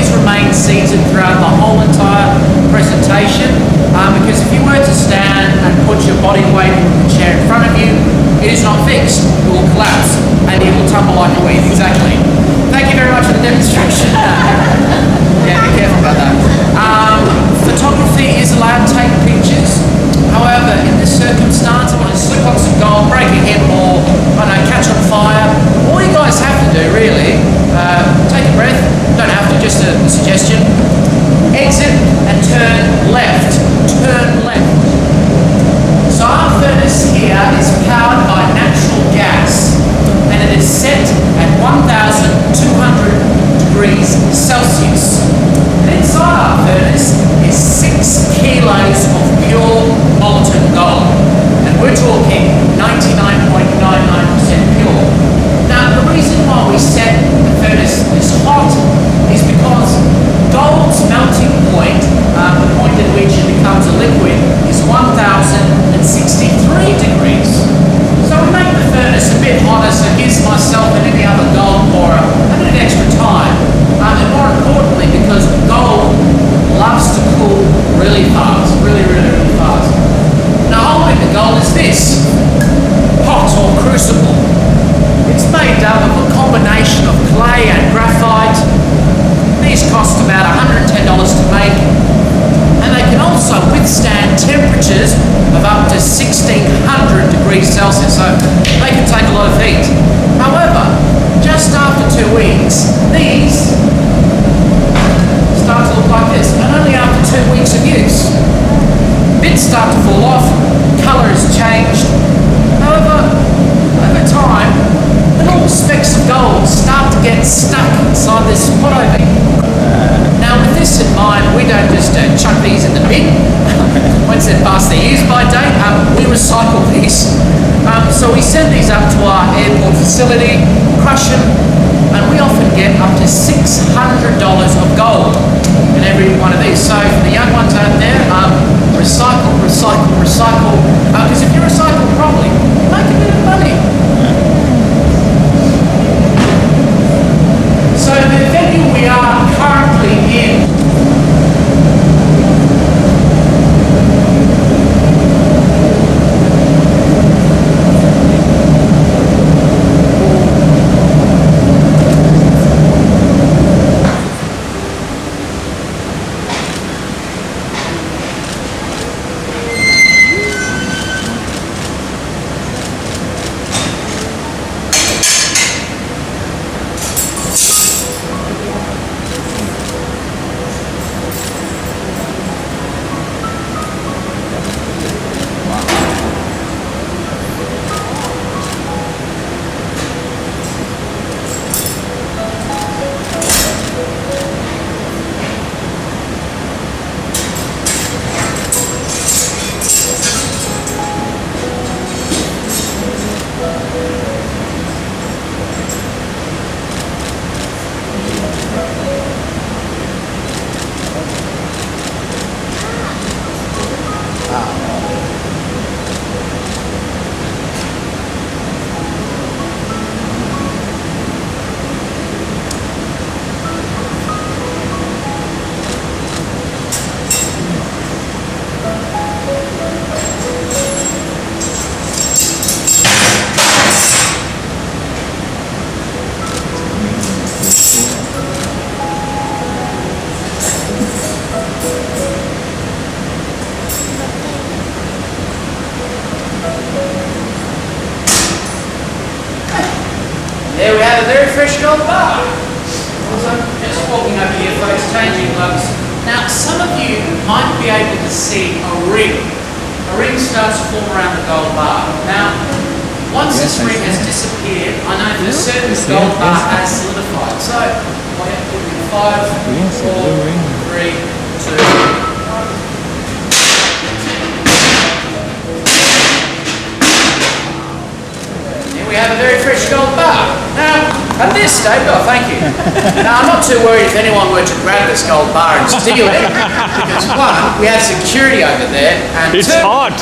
please remain seated throughout the whole entire presentation, because if you were to stand and put your body weight in the chair in front of you, it is not fixed. It will collapse and it will tumble like a weed. Exactly. Thank you very much for the demonstration. Yeah, be careful about that. Photography is allowed to take pictures. However, in this circumstance, I want to slip on some gold, break a hip, or I don't know, catch on fire. All you guys have to do, really, take a breath. Don't have to, just a suggestion. Exit and turn left. Turn left. So our furnace here is powered by natural gas, and it is set at 1,200 degrees Celsius. And inside our furnace is 6 kilos of pure molten gold, and we're talking 99.99% pure. Now, the reason why we set the furnace this hot is because gold's melting point, the point at which it becomes a liquid, is 1,063 degrees. So we make the furnace a bit hotter, so it gives myself and any other gold pourer a bit of extra time. And more importantly, because gold loves to cool really fast, really fast. Now, holding the gold is this pot or crucible. It's made up of a combination of clay and graphite. These cost about $110 to make, and they can also withstand temperatures of up to 1,600 degrees Celsius, so they can take a lot of heat. However, just after 2 weeks, these start to look like this, and only after 2 weeks of use. Bits start to fall off, colour has changed. However, over time, little specks of gold start to get stuck inside this pot over here. Now, with this in mind, we don't just chuck these in the bin once they're past their use-by date. We recycle these. So we send these up to our airport facility, crush them, and we often get up to $600 of gold in every one of these. So for the young ones out there, recycle, because if you recycle properly, you make a bit of money. So the venue we are currently in there we have a very fresh gold bar. So just walking over here, folks, changing gloves. Now, some of you might be able to see a ring. A ring starts to form around the gold bar. Now, once this ring has disappeared, I know for certain the gold bar has solidified. So, I have to do 5, 4, 3, 2. We have a very fresh gold bar. Now, at this stage, oh, thank you. Now, I'm not too worried if anyone were to grab this gold bar and steal it, because one, we have security over there, and it's two, hot.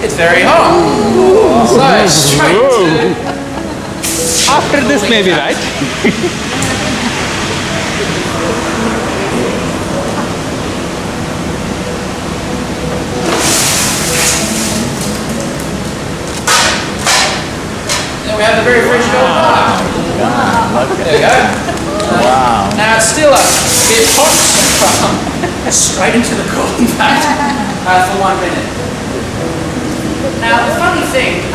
It's very hot. So, straight to... After this, maybe, right? original bar. There we go. Wow. Now it's still a bit hot, so straight into the cooling pad for 1 minute. Now the funny thing,